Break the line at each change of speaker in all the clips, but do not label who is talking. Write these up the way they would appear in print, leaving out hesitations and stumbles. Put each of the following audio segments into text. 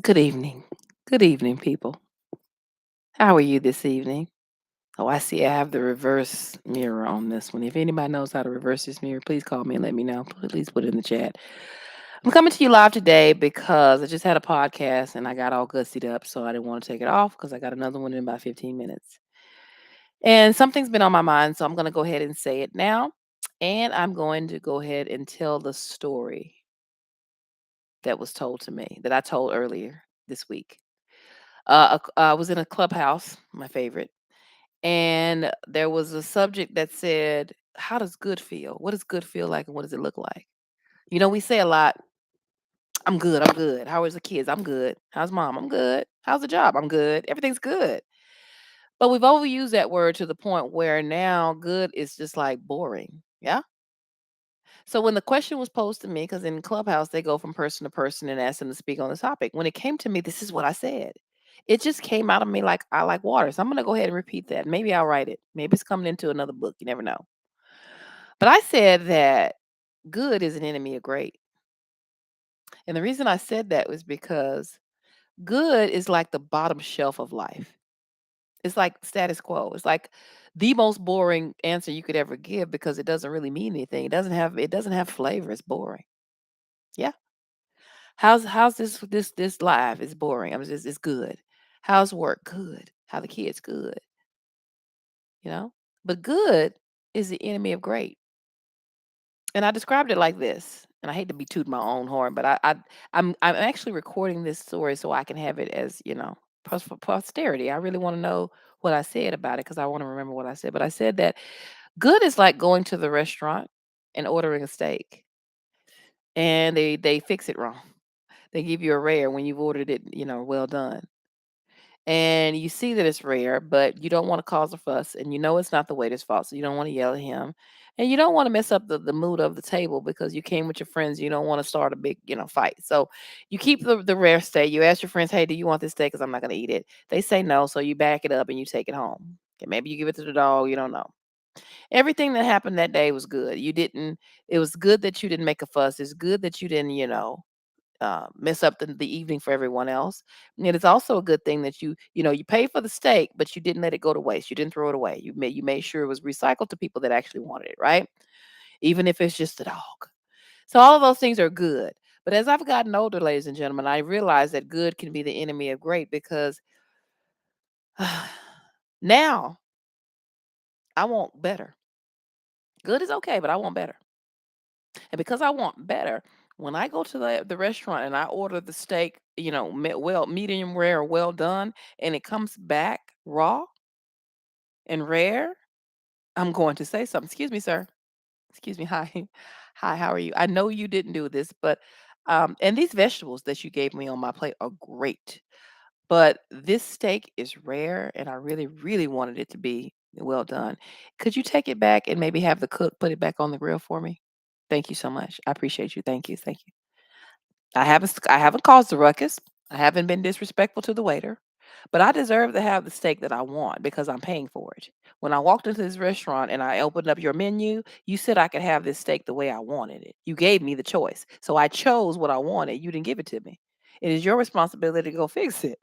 Good evening. Good evening, people. How are you this evening? Oh, I see I have the reverse mirror on this one. If anybody knows how to reverse this mirror, please call me and let me know. Please put it in the chat. I'm coming to you live today because I just had a podcast and I got all gussied up, so I didn't want to take it off because I got another one in about 15 minutes. And something's been on my mind, so I'm going to go ahead and say it now. And I'm going to go ahead and tell the story that was told to me that I told earlier this week. I was in a clubhouse, my favorite, and there was a subject that said, "How does good feel? What does good feel like, and what does it look like?" We say a lot, "I'm good. I'm good. How is the kids? I'm good. How's mom? I'm good. How's the job? I'm good. Everything's good." But we've overused that word to the point where now good is just like boring. Yeah. So when the question was posed to me, because in Clubhouse they go from person to person and ask them to speak on the topic. When it came to me, this is what I said. It just came out of me like I like water. So I'm gonna go ahead and repeat that. Maybe I'll write it. Maybe it's coming into another book. You never know. But I said that good is an enemy of great. And the reason I said that was because good is like the bottom shelf of life. It's like status quo. It's like the most boring answer you could ever give because it doesn't really mean anything. It doesn't have flavor. It's boring. Yeah. How's this live? It's boring. I'm just it's good. How's work? Good. How the kids? Good. You know? But good is the enemy of great. And I described it like this. And I hate to be tooting my own horn, but I'm actually recording this story so I can have it as, for posterity. I really want to know what I said about it because I want to remember what I said. But I said that good is like going to the restaurant and ordering a steak and they fix it wrong. They give you a rare when you've ordered it, well done. And you see that it's rare, but you don't want to cause a fuss, and you know it's not the waiter's fault, so you don't want to yell at him, and you don't want to mess up the mood of the table because you came with your friends. You don't want to start a big, fight. So you keep the rare steak. You ask your friends, "Hey, do you want this steak? Because I'm not going to eat it." They say no, so you back it up and you take it home. Okay, maybe you give it to the dog. You don't know. Everything that happened that day was good. You didn't. It was good that you didn't make a fuss. It's good that you didn't, mess up the evening for everyone else. And it's also a good thing that you pay for the steak, but you didn't let it go to waste. You didn't throw it away. You made sure it was recycled to people that actually wanted it, right? Even if it's just a dog. So all of those things are good. But as I've gotten older, ladies and gentlemen, I realize that good can be the enemy of great because now I want better. Good is okay, but I want better. And because I want better, when I go to the restaurant and I order the steak, medium rare or well done, and it comes back raw and rare, I'm going to say something. Excuse me, sir. Excuse me. Hi. Hi, how are you? I know you didn't do this, but and these vegetables that you gave me on my plate are great. But this steak is rare and I really, really wanted it to be well done. Could you take it back and maybe have the cook put it back on the grill for me? Thank you so much. I appreciate you. Thank you. Thank you. I haven't caused a ruckus. I haven't been disrespectful to the waiter, but I deserve to have the steak that I want because I'm paying for it. When I walked into this restaurant and I opened up your menu, you said I could have this steak the way I wanted it. You gave me the choice. So I chose what I wanted. You didn't give it to me. It is your responsibility to go fix it.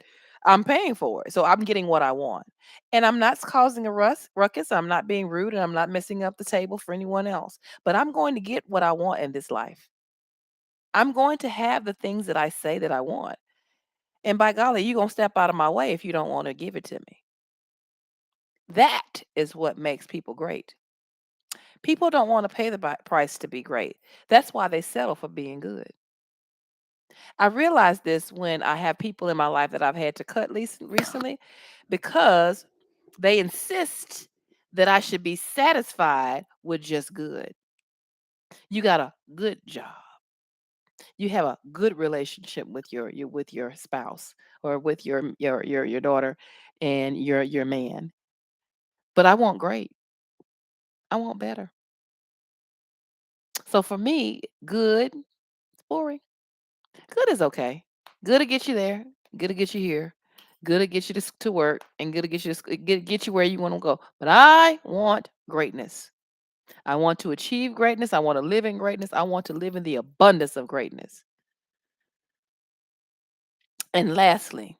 I'm paying for it. So I'm getting what I want. And I'm not causing a ruckus. I'm not being rude and I'm not messing up the table for anyone else. But I'm going to get what I want in this life. I'm going to have the things that I say that I want. And by golly, you're going to step out of my way if you don't want to give it to me. That is what makes people great. People don't want to pay the price to be great. That's why they settle for being good. I realized this when I have people in my life that I've had to cut recently because they insist that I should be satisfied with just good. You got a good job. You have a good relationship with your spouse or with your daughter and your man. But I want great. I want better. So for me, good, it's boring. Good is okay. Good to get you there. Good to get you here. Good to get you to work and good to get you get you where you want to go. But I want greatness. I want to achieve greatness. I want to live in greatness. I want to live in the abundance of greatness. And lastly,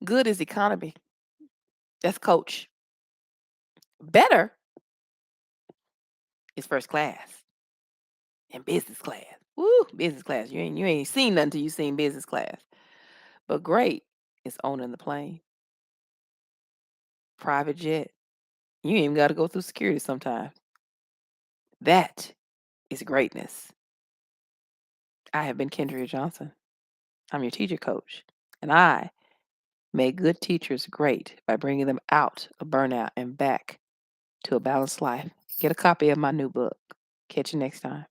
good is economy. That's coach. Better is first class and business class. Woo, business class. You ain't seen nothing till you seen business class. But great is owning the plane. Private jet. You ain't even got to go through security sometimes. That is greatness. I have been Kendria Johnson. I'm your teacher coach. And I make good teachers great by bringing them out of burnout and back to a balanced life. Get a copy of my new book. Catch you next time.